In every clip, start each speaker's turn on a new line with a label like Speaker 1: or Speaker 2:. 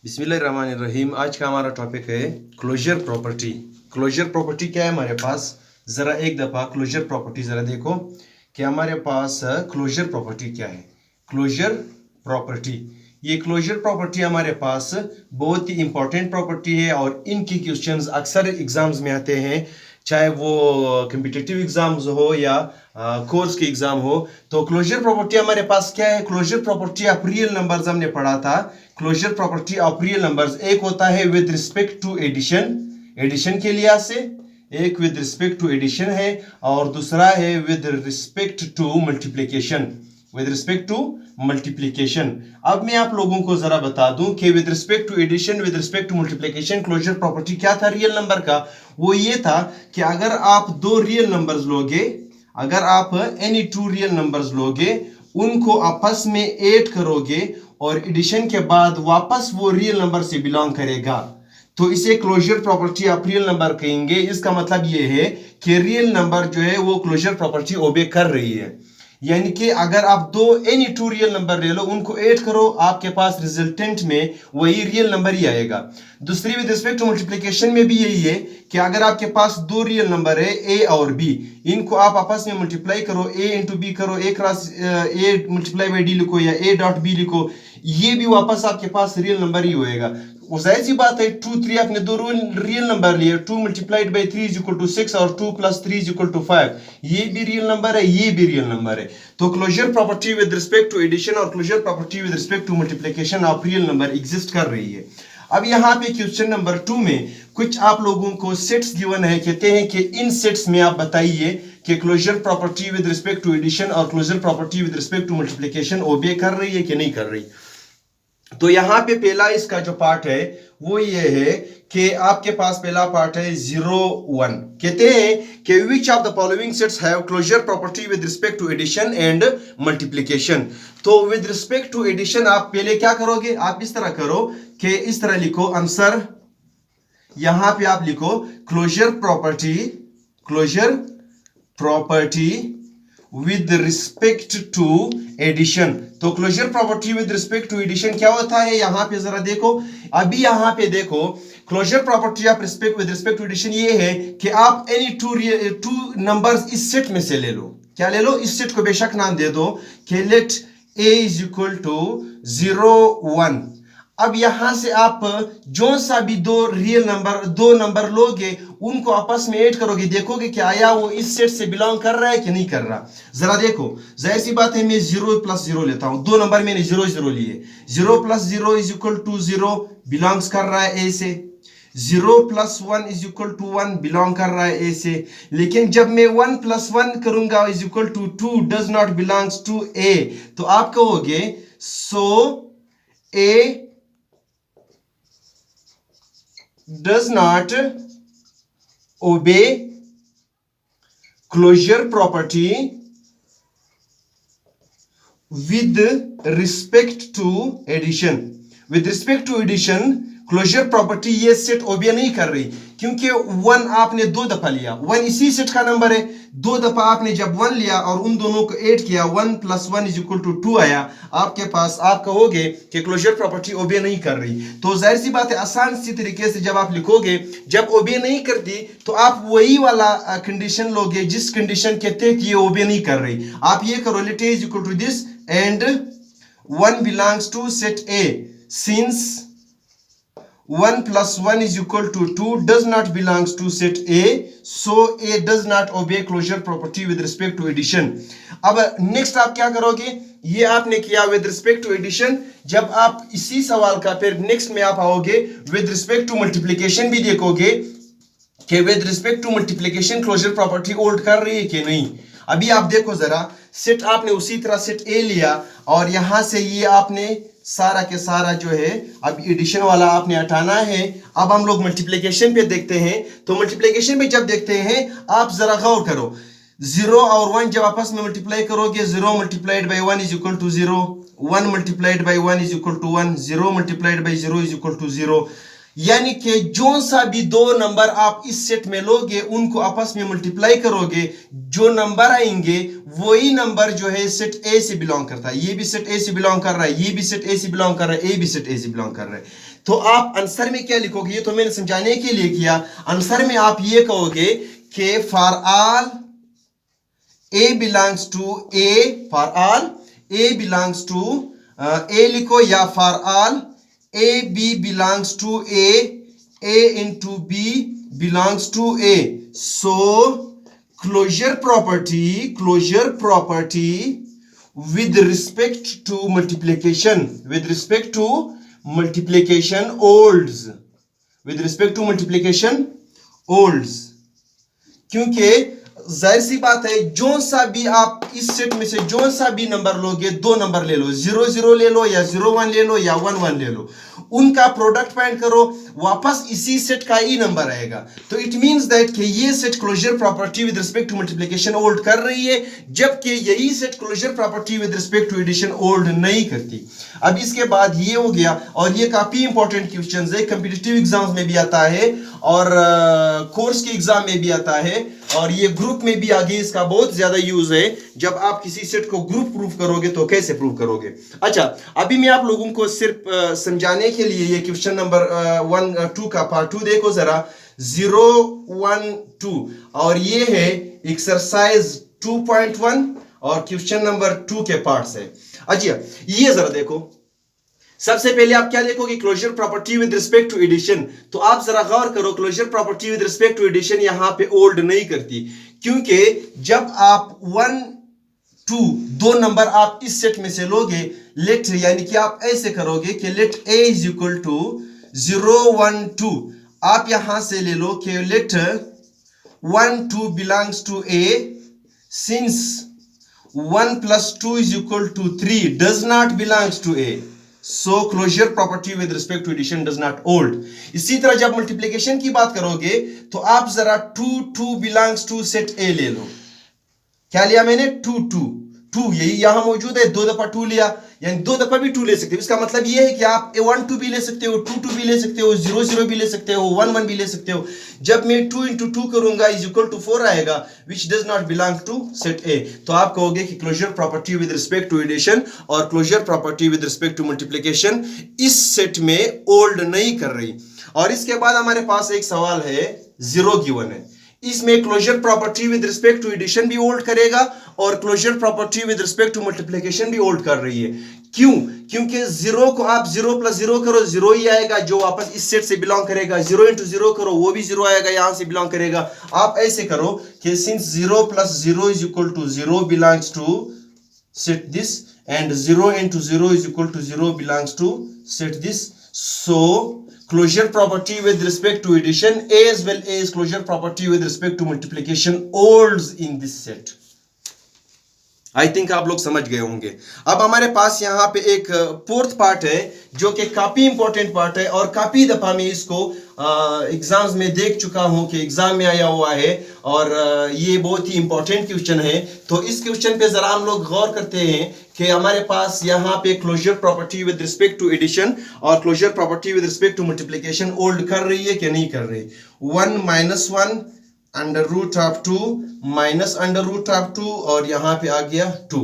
Speaker 1: बिस्मिल्लाहिर्रहमानिर्रहीम। आज का हमारा टॉपिक है क्लोजर प्रॉपर्टी। क्लोजर प्रॉपर्टी क्या है हमारे पास, ज़रा एक दफ़ा क्लोजर प्रॉपर्टी ज़रा देखो कि हमारे पास क्लोजर प्रॉपर्टी क्या है। क्लोजर प्रॉपर्टी, ये क्लोजर प्रॉपर्टी हमारे पास बहुत ही इंपॉर्टेंट प्रॉपर्टी है और इनकी क्वेश्चंस अक्सर एग्जाम्स में आते हैं, चाहे वो कम्पिटिटिव एग्जाम्स हो या कोर्स के एग्जाम हो। तो क्लोजर प्रॉपर्टी हमारे पास क्या है, closure property of real numbers हमने पढ़ा था। Closure property of real numbers एक होता है with respect to addition, addition के लिहाज से एक विद रिस्पेक्ट टू एडिशन है और दूसरा है with respect to multiplication, with respect to multiplication. अब मैं आप लोगों को जरा बता दूं कि with respect to addition, with respect to multiplication closure property क्या था रियल नंबर का। वो ये था कि अगर आप दो रियल नंबर्स लोगे, अगर आप एनी टू रियल नंबर्स लोगे, उनको आपस में ऐड करोगे और एडिशन के बाद वापस वो रियल नंबर से बिलोंग करेगा, तो इसे closure property of real number कहेंगे। इसका मतलब ये है कि रियल नंबर जो है वो क्लोजर प्रॉपर्टी ओबे कर रही है। यानी कि अगर आप दो एनी टू रियल नंबर ले लो, उनको ऐड करो, आपके पास रिजल्टेंट में वही रियल नंबर ही आएगा। दूसरी विद रिस्पेक्ट टू मल्टीप्लिकेशन में भी यही है कि अगर आपके पास दो रियल नंबर है ए और बी, इनको आप आपस में मल्टीप्लाई करो, ए इंटू बी करो, A cross A multiply by D लिखो या ए डॉट बी लिखो, ये भी वापस आपके पास रियल नंबर ही होएगा। जाहिर सी बात है 2 3 आपने दो रियल नंबर लिए, 2 multiplied by 3 is equal to 6 और 2 प्लस 3 इज इक्वल टू 5, ये भी रियल नंबर है, ये भी रियल नंबर है। तो closure property with respect to addition और closure property with respect to multiplication of real number exist कर रही है। अब यहाँ पे क्वेश्चन नंबर 2 में कुछ आप लोगों को सेट्स गिवन है, कहते हैं कि इन सेट्स में आप बताइए कि closure property with respect to addition और closure property with respect to multiplication obey कर रही है कि नहीं कर रही। तो यहां पे पहला इसका जो पार्ट है वो ये है कि आपके पास पहला पार्ट है 0 1। कहते हैं कि which of the following sets have closure property with respect to addition and multiplication. तो विद रिस्पेक्ट टू एडिशन आप पहले क्या करोगे, आप इस तरह करो कि इस तरह लिखो आंसर, यहां पे आप लिखो closure property, closure property with respect to addition. तो closure property with respect to addition क्या होता है, यहां पे जरा देखो। अभी यहां पे देखो closure property of respect with respect to addition ये है कि आप एनी टू नंबर्स इस सेट में से ले लो। क्या ले लो, इस सेट को बेशक नाम दे दो कि let A is equal to 0 1। अब यहां से आप जो सा भी दो नंबर लोगे, उनको आपस में ऐड करोगे, देखोगे कि आया वो इस सेट से बिलोंग कर रहा है कि नहीं कर रहा। जरा देखो, जाहिर सी बात है मैं 0 प्लस 0 लेता हूं, दो नंबर मैंने 0 0 लिए, 0 plus 0 is equal to 0, belongs कर रहा है ए से। 0 plus 1 is equal to 1, belong कर रहा है ए से। लेकिन जब मैं 1 प्लस 1 करूंगा is equal to 2, does not belongs to A, तो आप कहोगे so A does not obey closure property with respect to addition। with respect to addition closure property ये सेट ओबे नहीं कर रही, क्योंकि 1 आपने दो दफा लिया, 1 इसी सेट का नंबर है, दो दफा आपने जब 1 लिया और उन दोनों को ऐड किया, 1 प्लस 1 इज इक्वल टू 2 आया आपके पास, आप कहोगे कि क्लोजर प्रॉपर्टी ओबे नहीं कर रही। तो जाहिर सी बात है आसान सी तरीके से जब आप लिखोगे, जब ओबे नहीं करती तो आप वही वाला कंडीशन लोगे जिस कंडीशन कहते हैं कि ये ओबे नहीं कर रही। आप ये करो, let A is equal to this and 1 belongs to set A, since 1 plus 1 is equal to 2 does not belongs to set A, so A does not obey closure property with respect to addition। अब next आप क्या करोगे, ये आपने किया with respect to addition. जब आप इसी सवाल का फिर नेक्स्ट में आप आओगे विद रिस्पेक्ट टू मल्टीप्लिकेशन भी देखोगे कि with respect to multiplication closure property hold कर रही है कि नहीं। अभी आप देखो जरा, सेट आपने उसी तरह सेट ए लिया और यहां से ये आपने सारा के सारा जो है अब एडिशन वाला आपने हटाना है। अब हम लोग मल्टीप्लिकेशन पे देखते हैं। तो मल्टीप्लिकेशन पे जब देखते हैं आप जरा गौर करो, 0 और 1 जब आपस में मल्टीप्लाई करोगे, 0 multiplied by 1 is equal to 0, 1 multiplied by 1 is equal to 1, 0 multiplied by 0 is equal to 0। यानी कि जो सा भी दो नंबर आप इस सेट में लोगे उनको आपस में मल्टीप्लाई करोगे, जो नंबर आएंगे वही नंबर जो है सेट ए से बिलोंग करता है। ये भी सेट ए से बिलोंग कर रहा है, ये भी सेट ए से बिलोंग कर रहा है, ए भी सेट ए से बिलोंग कर रहा है। तो आप आंसर में क्या लिखोगे, ये तो मैंने समझाने के लिए किया। आंसर में आप ये कहोगे कि for all A belongs to A, for all A belongs to A लिखो, या for all A B belongs to A into B belongs to A. So closure property with respect to multiplication, with respect to multiplication holds, with respect to multiplication holds। क्योंकि जाहिर सी बात है, जो सा भी आप इस सेट में से जो सा भी नंबर लोगे, दो नंबर ले लो, 0 0 ले लो या 0 1 ले लो या 1 1 ले लो, उनका प्रोडक्ट फाइंड करो, वापस इसी सेट का ही नंबर आएगा। तो इट मींस दैट कि ये set closure property with respect to multiplication hold कर रही है, जबकि यही set closure property with respect to addition hold नहीं करती। अब इसके बाद ये हो गया, और ये काफी इंपॉर्टेंट क्वेश्चंस है, कॉम्पिटिटिव एग्जाम्स में भी आता है और कोर्स के एग्जाम में भी आता है, और ये ग्रुप में भी आगे इसका बहुत ज्यादा यूज है। जब आप किसी सेट को ग्रुप प्रूव करोगे तो कैसे प्रूव करोगे। अच्छा, अभी मैं आप लोगों को सिर्फ समझाने के लिए ये क्वेश्चन नंबर 1 2 का पार्ट 2 देखो जरा, 0 1 2, और ये है एक्सरसाइज 2.1 और क्वेश्चन नंबर 2 के पार्ट्स है। अच्छा, ये जरा देखो, सबसे पहले आप क्या देखोगे, closure property with respect to addition. तो आप जरा गौर करो, closure property with respect to addition यहां पे होल्ड नहीं करती, क्योंकि जब आप 1 2 दो नंबर आप इस सेट में से लोगे, लेट यानी कि आप ऐसे करोगे कि let a is equal to 0 1 2, आप यहां से ले लो कि let 1 2 belongs to a, since 1 plus 2 is equal to 3 does not belongs to a, so closure property with respect to addition does not hold। इसी तरह जब मल्टीप्लिकेशन की बात करोगे तो आप जरा 2 2 belongs to set a ले लो। क्या लिया मैंने, 2 2 2, यही यहां मौजूद है, 2 दफा 2 लिया, यानी 2 दफा भी 2 ले सकते हो। इसका मतलब ये है कि आप 1 2 भी ले सकते हो, 2 2 भी ले सकते हो, 0 0 भी ले सकते हो, 1 1 भी ले सकते हो। जब मैं 2 into 2 करूंगा इज इक्वल टू 4 आएगा, which does not belong to set A. तो आप कहोगे कि closure property with respect to addition और closure property with respect to multiplication इस सेट में होल्ड नहीं कर रही। और इसके बाद हमारे पास एक सवाल है, 0 गिवन है, इसमें closure property with respect to addition भी होल्ड करेगा और closure property with respect to multiplication भी होल्ड कर रही है। क्यों? क्योंकि 0 को आप 0 plus 0 करो, 0 ही आएगा जो वापस इस सेट से बिलोंग करेगा। 0 into 0 करो, वो भी 0 आएगा, यहां से बिलोंग करेगा। आप ऐसे करो कि since 0 plus 0 is equal to 0 belongs to set this, and 0 into 0 is equal to 0 belongs to set this, so closure property with respect to addition as well as closure property with respect to multiplication holds in this set। I think आप लोग समझ गए होंगे। अब हमारे पास यहाँ पे एक फोर्थ पार्ट है जो कि काफी इंपॉर्टेंट पार्ट है, और काफी दफा मैं इसको एग्जाम्स में देख चुका हूँ कि एग्जाम में आया हुआ है, और ये बहुत ही इंपॉर्टेंट क्वेश्चन है। तो इस क्वेश्चन पे जरा हम लोग गौर करते हैं कि हमारे पास यहाँ पे closure property with respect to addition और closure property with respect to multiplication hold कर रही है कि नहीं कर रही। 1 - 1 under root of 2 minus under root of 2, और यहां पे आ गया 2।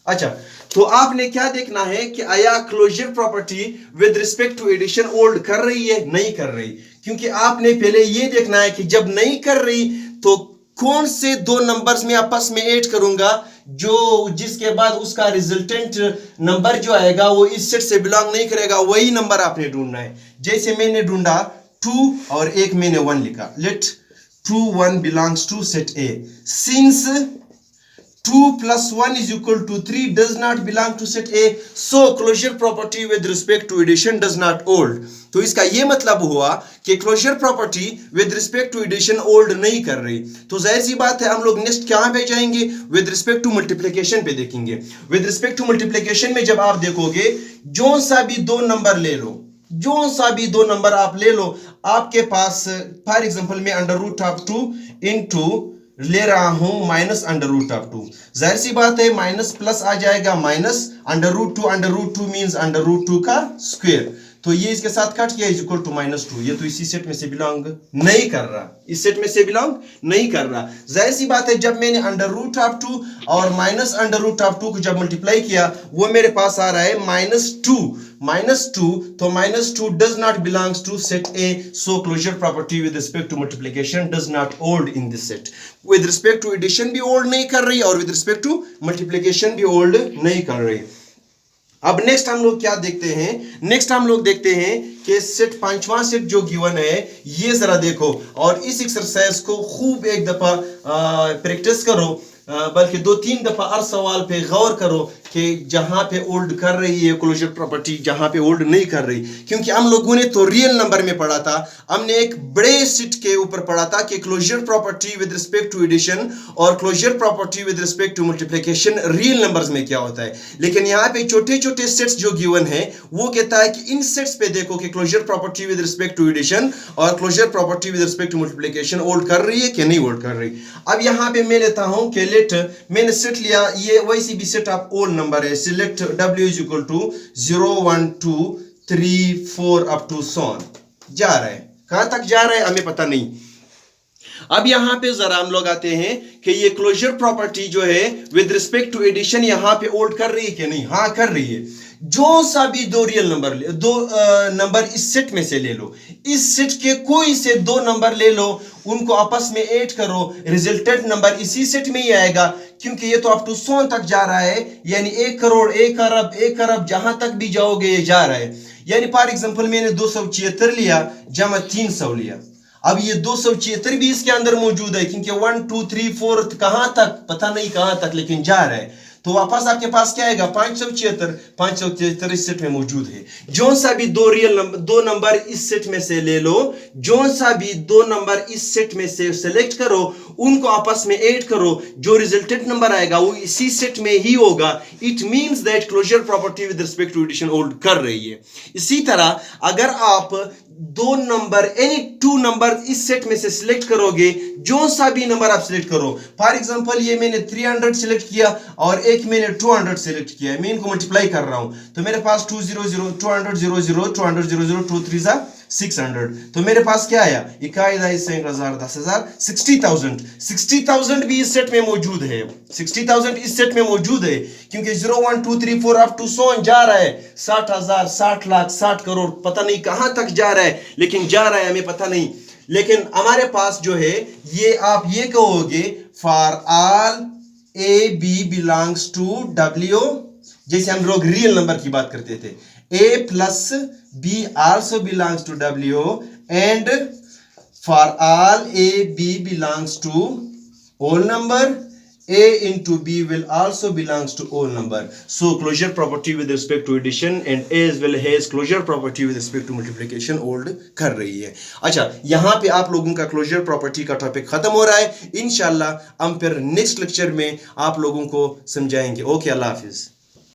Speaker 1: अच्छा, तो आपने क्या देखना है कि आया closure property with respect to addition hold कर रही है, नहीं कर रही। क्योंकि आपने पहले ये देखना है कि जब नहीं कर रही तो कौन से दो नंबर्स में आपस में ऐड करूंगा जो जिसके बाद उसका रिजल्टेंट नंबर जो आएगा वो इस सेट से बिलोंग नहीं करेगा, वही नंबर आपने ढूंढना है। जैसे मैंने ढूंढा 2 और एक मैंने 1 लिखा, late 2 1 belongs to set A, since 2 plus 1 is equal to 3 does not belong to set A, so closure property with respect to addition does not hold। तो इसका ये मतलब हुआ कि closure property with respect to addition hold नहीं कर रही। तो जाहिर सी बात है हम लोग नेक्स्ट क्या पे जाएंगे, विद रिस्पेक्ट टू मल्टीप्लिकेशन पे देखेंगे। विद रिस्पेक्ट टू मल्टीप्लिकेशन में जब आप देखोगे, जो सा भी दो नंबर ले लो, जो सा भी दो नंबर आप ले लो, आपके पास फॉर एग्जांपल मैं अंडर रूट ऑफ 2 इनटू ले रहा हूं माइनस अंडर रूट ऑफ 2, जाहिर सी बात है माइनस प्लस आ जाएगा, minus under root 2 means under root 2 का स्क्वायर। तो ये इसके साथ कट किया इज इक्वल टू -2। ये तो इसी सेट में से बिलोंग नहीं कर रहा, इस सेट में से बिलोंग नहीं कर रहा। जाहिर सी बात है, जब मैंने √2 और -√2 को जब मल्टीप्लाई किया, वो मेरे पास आ रहा है -2 तो -2 does not belongs to set A, so closure property with respect to multiplication does not hold in this set। with respect to addition भी hold नहीं कर रही और with respect to multiplication भी hold नहीं कर रही। अब नेक्स्ट हम लोग क्या देखते हैं, नेक्स्ट हम लोग देखते हैं कि सेट पांचवा सेट जो गिवन है, ये जरा देखो और इस एक्सरसाइज को खूब एक दफा प्रैक्टिस करो, बल्कि 2-3 दफा हर सवाल पे गौर करो कि जहां पे होल्ड कर रही है क्लोजर प्रॉपर्टी, जहां पे होल्ड नहीं कर रही। क्योंकि हम लोगों ने तो रियल नंबर में पढ़ा था, हमने एक बड़े सेट के ऊपर पढ़ा था कि closure property with respect to addition और closure property with respect to multiplication real numbers में क्या होता है। लेकिन यहाँ पे छोटे छोटे सेट्स जो गिवन है, वो कहता है कि इन सेट्स पे देखो कि closure property with respect to addition और closure property with respect to multiplication hold कर रही है कि नहीं होल्ड कर रही। अब यहाँ पे मैं लेता हूं कि मैंने सेट लिया, ये वैसी भी सेट ऑफ ओल नंबर है। Select W is equal to 0 1 2 3 4 up to सॉन जा रहा है, कहां तक जा रहा है हमें पता नहीं। अब यहां पे जरा हम लोग आते हैं कि ये क्लोजर प्रॉपर्टी जो है विद रिस्पेक्ट टू एडिशन यहां पे होल्ड कर रही है कि नहीं। हाँ कर रही है। जो सा भी दो रियल नंबर दो नंबर इस सेट में से ले लो, इस सेट के कोई से दो नंबर ले लो, उनको आपस में ऐड करो, रिजल्टेंट नंबर इसी सेट में ही आएगा। क्योंकि ये तो अप टू 100 तक जा रहा है, यानी 1 करोड़ 1 अरब जहां तक भी जाओगे ये जा रहा है। यानी फॉर एग्जांपल मैंने 276 लिया जमा 300 लिया। अब ये 276 भी इसके अंदर मौजूद है, क्योंकि 1 2 3 4 कहां तक पता नहीं कहां तक, लेकिन जा रहा है। तो वापस आपके पास क्या आएगा 576 इस सेट में मौजूद है। जो सा भी दो नंबर इस सेट में से ले लो, जो सा भी दो नंबर इस सेट में से सेलेक्ट करो, उनको आपस में ऐड करो, जो रिजल्टेंट नंबर आएगा वो इसी सेट में ही होगा। It means that closure property with respect to addition hold कर रही है। इसी तरह अगर आप दो नंबर एनी 2 नंबर इस सेट में से सिलेक्ट करोगे, जो सा भी नंबर आप सिलेक्ट करो, फॉर एग्जांपल ये मैंने 300 सिलेक्ट किया और एक मैंने 200 सिलेक्ट किया, मैं इनको मल्टीप्लाई कर रहा हूं, तो मेरे पास 200 200 0 200 0 2 3 जा 600, तो मेरे पास क्या आया 21,000 10,000 60,000 भी इस सेट में मौजूद है। 60,000 इस सेट में मौजूद है, क्योंकि 0 1 2 3 4 अप टू 100 जा रहा है। 60,000 60 लाख 60 करोड़ पता नहीं कहां तक जा रहा है, लेकिन जा रहा है हमें पता नहीं। लेकिन हमारे पास जो है ये आप ये कहोगे for all A B belongs to W, जैसे हम लोग रियल नंबर की बात करते थे, A plus B also belongs to W, and for all A B belongs to whole number, A into B will also belongs to whole number. So closure property with respect to addition and A as well as closure property with respect to multiplication hold कर रही है। अच्छा, यहाँ पे आप लोगों का closure property का टॉपिक खत्म हो रहा है। इंशाल्लाह हम फिर नेक्स्ट लेक्चर में आप लोगों को समझाएंगे। ओके, अल्लाह हाफिज।